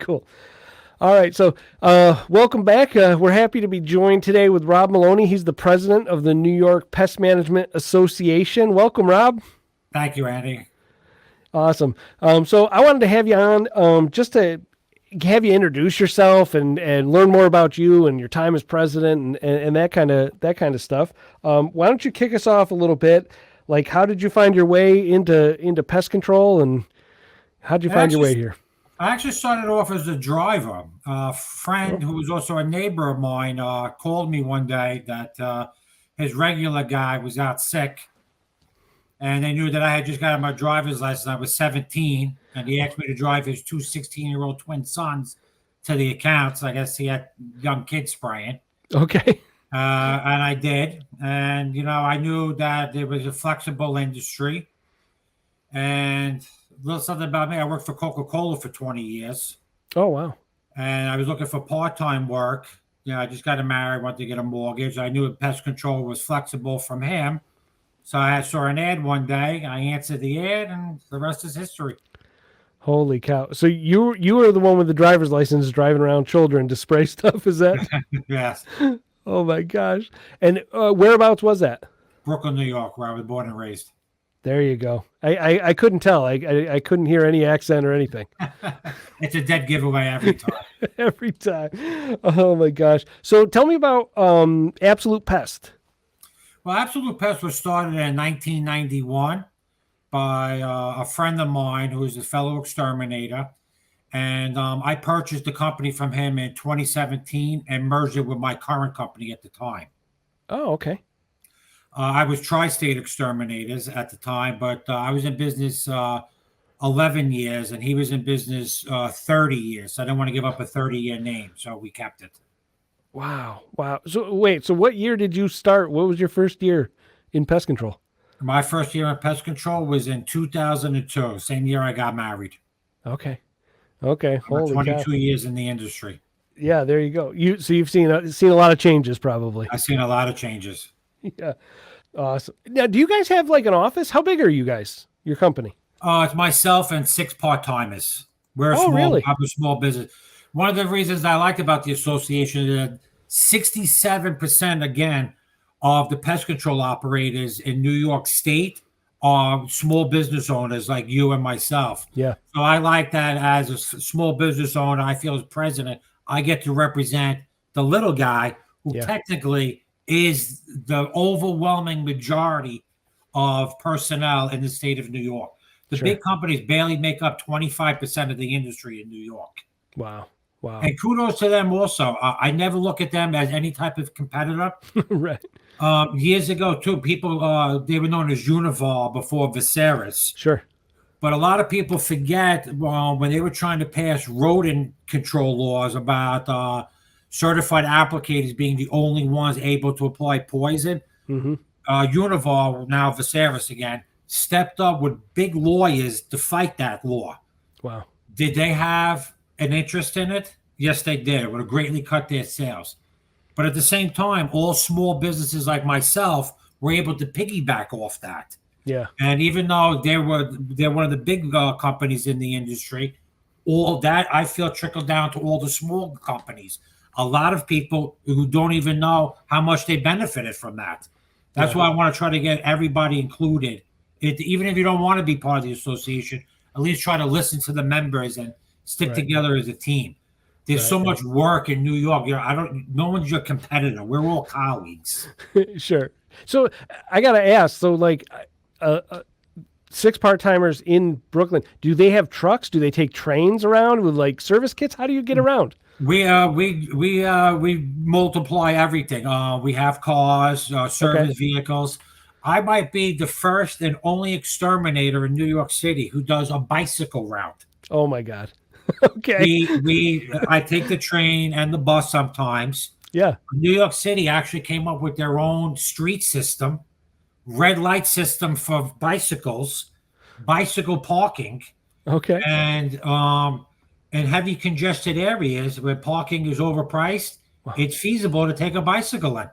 Cool. All right. So, welcome back. We're happy to be joined today with Rob Moloney. He's the president of the New York Pest Management Association. Welcome, Rob. Thank you, Andy. Awesome. So I wanted to have you on just to have you introduce yourself and learn more about you and your time as president and that kind of stuff. Why don't you kick us off a little bit? Like, how did you find your way into pest control, and how did you find your way here? I actually started off as a driver. A friend who was also a neighbor of mine called me one day that his regular guy was out sick, and they knew that I had just gotten my driver's license. I was 17, and he asked me to drive his two 16-year-old twin sons to the accounts. I guess he had young kids spraying. Okay. And I did. And, I knew that it was a flexible industry. And a little something about me, I worked for Coca-Cola for 20 years. Oh, wow. And I was looking for part-time work. I just got married, wanted to get a mortgage. I knew pest control was flexible from him. So I saw an ad one day. I answered the ad, and the rest is history. Holy cow. So you were the one with the driver's license driving around children to spray stuff, is that? Yes. Oh, my gosh. And whereabouts was that? Brooklyn, New York, where I was born and raised. There you go. I couldn't tell. I couldn't hear any accent or anything. It's a dead giveaway every time. Every time. Oh, my gosh. So tell me about Absolute Pest. Well, Absolute Pest was started in 1991 by a friend of mine who is a fellow exterminator. And I purchased the company from him in 2017 and merged it with my current company at the time. Oh, okay. I was Tri-State Exterminators at the time, but I was in business 11 years, and he was in business 30 years. So I didn't want to give up a 30-year name, so we kept it. Wow. So wait, so what year did you start? What was your first year in pest control? My first year in pest control was in 2002, same year I got married. Okay. Holy 22 cow. years in the industry. Yeah, there you go. So you've seen a lot of changes, probably. I've seen a lot of changes. Yeah. Awesome. Now, do you guys have like an office? How big are you guys? Your company? It's myself and 6 part-timers. I'm a small business. One of the reasons I liked about the association is that 67% again of the pest control operators in New York State are small business owners like you and myself. Yeah. So I like that as a small business owner. I feel as president, I get to represent the little guy who technically is the overwhelming majority of personnel in the state of New York. The big companies barely make up 25% of the industry in New York. Wow. And kudos to them also. I never look at them as any type of competitor. Right. Years ago, too, people, they were known as Univar before Viserys. Sure. But a lot of people forget when they were trying to pass rodent control laws about certified applicators being the only ones able to apply poison. Mm-hmm. Univar, now Viserys again, stepped up with big lawyers to fight that law. Wow. Did they have an interest in it? Yes, they did. It would have greatly cut their sales. But at the same time, all small businesses like myself were able to piggyback off that. Yeah. And even though they're one of the big companies in the industry, all that I feel trickled down to all the small companies. A lot of people who don't even know how much they benefited from that. That's why I want to try to get everybody included. Even if you don't want to be part of the association, at least try to listen to the members and stick together as a team. There's so much work in New York. No one's your competitor. We're all colleagues. Sure. So I got to ask, so like 6 part-timers in Brooklyn, do they have trucks? Do they take trains around with like service kits? How do you get around? We multiply everything. We have cars, service vehicles. I might be the first and only exterminator in New York City who does a bicycle route. Oh my God. Okay. I take the train and the bus sometimes. Yeah. New York City actually came up with their own street system, red light system for bicycles, bicycle parking. Okay. And in heavy congested areas where parking is overpriced, it's feasible to take a bicycle in.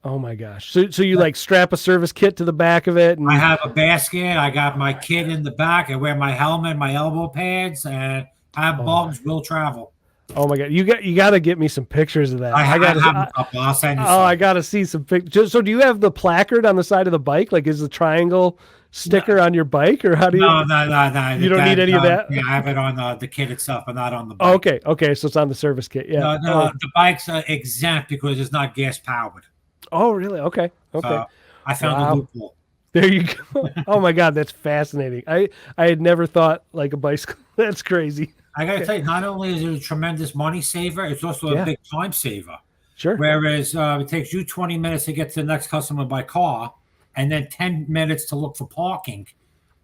Oh my gosh. So you like strap a service kit to the back of it? And... I have a basket. I got my kit in the back. I wear my helmet, my elbow pads, and Have bugs will travel. Oh my God. You got to get me some pictures of that. I got have a couple. I'll send you some. I got to see some pictures. So do you have the placard on the side of the bike? Like is the triangle sticker on your bike, or how do you? No. You don't need any of that? Yeah, I have it on the kit itself, but not on the bike. Okay. So it's on the service kit. Yeah. No, the bike's exempt because it's not gas powered. Oh, really? Okay. I found a loophole. There you go. Oh my God, that's fascinating. I had never thought like a bicycle. That's crazy. I got to tell you, not only is it a tremendous money saver, it's also a big time saver. Sure. Whereas it takes you 20 minutes to get to the next customer by car and then 10 minutes to look for parking.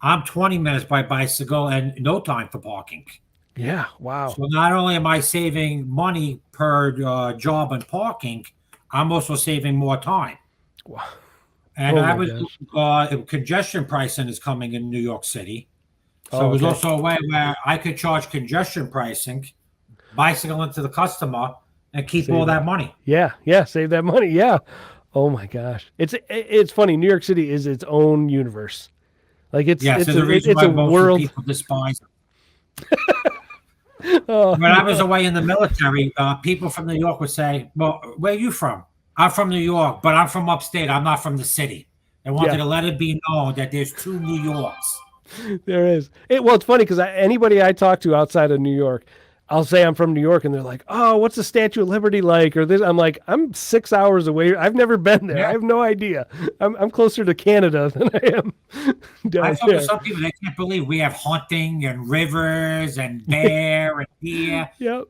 I'm 20 minutes by bicycle and no time for parking. Yeah. Wow. So not only am I saving money per job and parking, I'm also saving more time. Wow. And congestion pricing is coming in New York City. So it was also a way where I could charge congestion pricing, bicycle into the customer, and keep all that money. Yeah, save that money. Yeah. Oh my gosh, it's funny. New York City is its own universe. Like it's a world. People despise it. When I was away in the military, people from New York would say, "Well, where are you from?" I'm from New York, but I'm from upstate. I'm not from the city. They wanted to let it be known that there's two New Yorks. There is. It's funny because anybody I talk to outside of New York, I'll say I'm from New York, and they're like, "Oh, what's the Statue of Liberty like?" Or this. I'm like, "I'm 6 hours away. I've never been there. I have no idea. I'm closer to Canada than I am down I thought there." to some people they can't believe we have hunting and rivers and bear and deer. You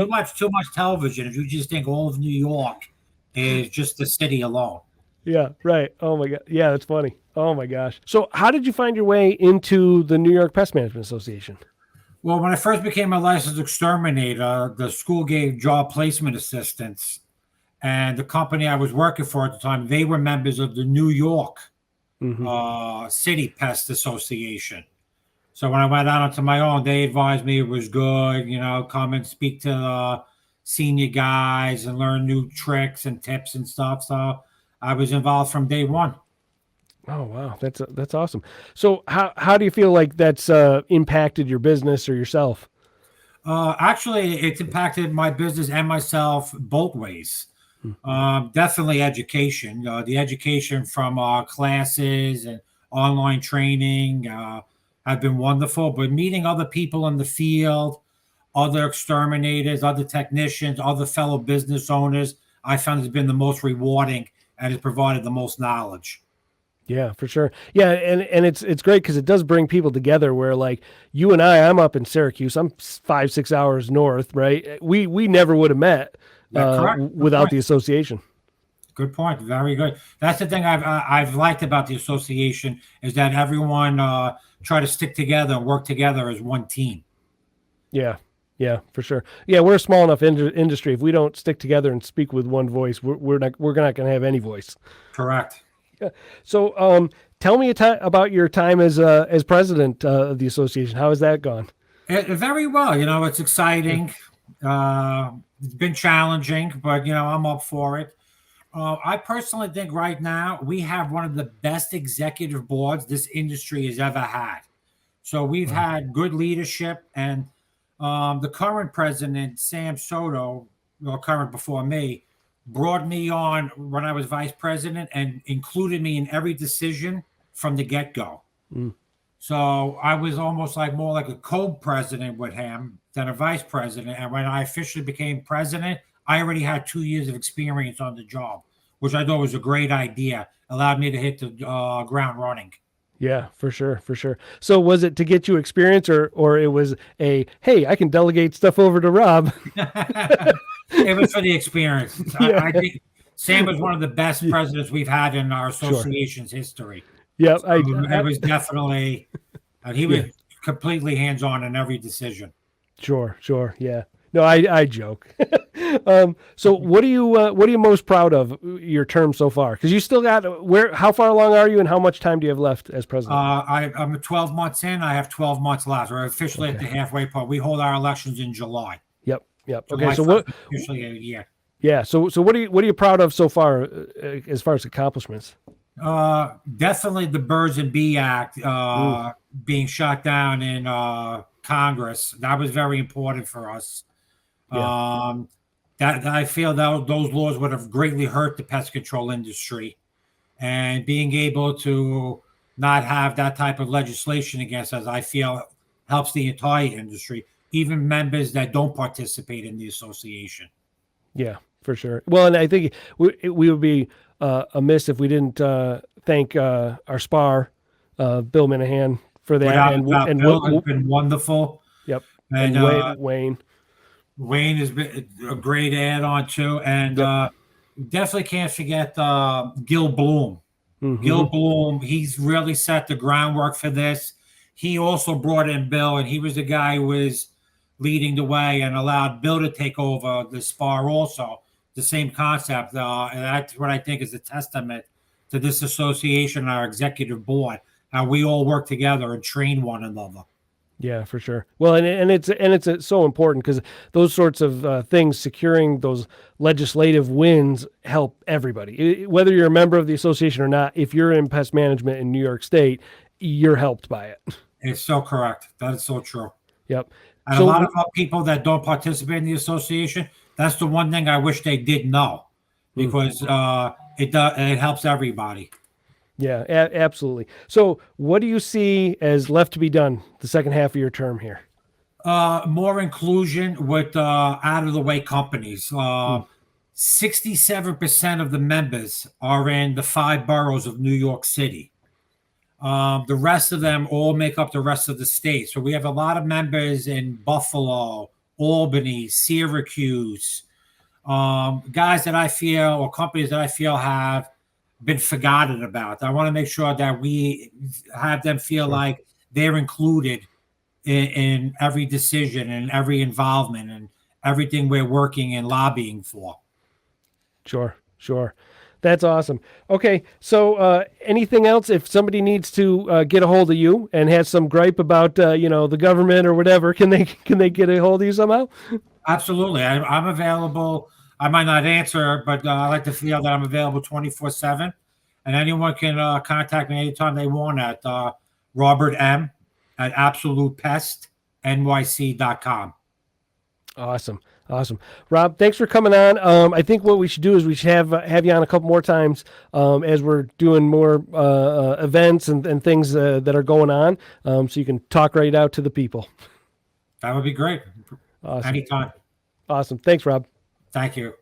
watch too much television if you just think all of New York is just the city alone. Yeah, right. Oh my God. Yeah, that's funny. Oh my gosh. So how did you find your way into the New York Pest Management Association? Well, when I first became a licensed exterminator, the school gave job placement assistance. And the company I was working for at the time, they were members of the New York City Pest Association. So when I went out onto my own, they advised me it was good, come and speak to the senior guys and learn new tricks and tips and stuff. So I was involved from day one. Oh, wow. That's awesome. So how do you feel like that's impacted your business or yourself? Actually, it's impacted my business and myself both ways. Definitely education. The education from classes and online training have been wonderful, but meeting other people in the field, other exterminators, other technicians, other fellow business owners, I found has been the most rewarding and has provided the most knowledge. Yeah, for sure. Yeah, and it's great because it does bring people together where like you and I'm up in Syracuse. I'm 5-6 hours north, right? We never would have met without the association. Good point. Very good. That's the thing I've liked about the association is that everyone try to stick together and work together as one team. Yeah, for sure. Yeah, we're a small enough industry. If we don't stick together and speak with one voice, we're not going to have any voice. Correct. Yeah. So, tell me about your time as president of the association. How has that gone? Very well. It's exciting. It's been challenging, but I'm up for it. I personally think right now we have one of the best executive boards this industry has ever had. So we've had good leadership, and the current president, Sam Soto, current before me, brought me on when I was vice president and included me in every decision from the get-go. So I was almost more like a co-president with him than a vice president. And when I officially became president, I already had 2 years of experience on the job, which I thought was a great idea. Allowed me to hit the ground running. Yeah, for sure. So was it to get you experience or it was hey, I can delegate stuff over to Rob? It was for the experience. I think Sam was one of the best presidents we've had in our association's history. Yeah, so it was definitely, he was completely hands-on in every decision. Sure. Yeah. No, I joke. So what are you most proud of your term so far? Because you still got how far along are you and how much time do you have left as president? I'm 12 months in. I have 12 months left. We're officially at the halfway point. We hold our elections in July. Yep. July Okay. So what? Officially a year. Yeah. So what are you proud of so far as far as accomplishments? Definitely the Birds and Bee Act being shot down in Congress. That was very important for us. Yeah. That I feel that those laws would have greatly hurt the pest control industry, and being able to not have that type of legislation against us, I feel helps the entire industry, even members that don't participate in the association. Yeah, for sure. Well, and I think we would be amiss if we didn't thank our spar, Bill Minahan, for that, Without a and doubt, Bill has been wonderful, yep, and and Wayne. Wayne has been a great add-on too, and Yep. definitely can't forget Gil Bloom. Gil Mm-hmm. Bloom, he's really set the groundwork for this. He also brought in Bill, and he was the guy who was leading the way and allowed Bill to take over the spar also. The same concept. And that's what I think is a testament to this association, our executive board, how we all work together and train one another. Yeah, for sure. Well, and it's so important because those sorts of things, securing those legislative wins, help everybody. Whether you're a member of the association or not, if you're in pest management in New York State, you're helped by it. It's so correct. That is so true. Yep. And a lot So of people that don't participate in the association, that's the one thing I wish they did know, because it helps everybody. yeah, absolutely. So what do you see as left to be done the second half of your term here? More inclusion with out of the way companies. Hmm. 67% of the members are in the 5 boroughs of New York City. The rest of them all make up the rest of the state. So we have a lot of members in Buffalo, Albany, Syracuse, guys that I feel, or companies that I feel have been forgotten about. I want to make sure that we have them feel Sure. like they're included in every decision and every involvement and everything we're working and lobbying for. Sure, sure. That's awesome. Okay, so anything else? If somebody needs to get a hold of you and has some gripe about the government or whatever, can they get a hold of you somehow? Absolutely. I'm available. I might not answer, but I like to feel that I'm available 24/7. And anyone can contact me anytime they want at Robert M. at absolutepestnyc.com. Awesome, awesome. Rob, thanks for coming on. I think what we should do is we should have you on a couple more times as we're doing more events and things that are going on, so you can talk right out to the people. That would be great. Awesome. Anytime. Awesome. Thanks, Rob. Thank you.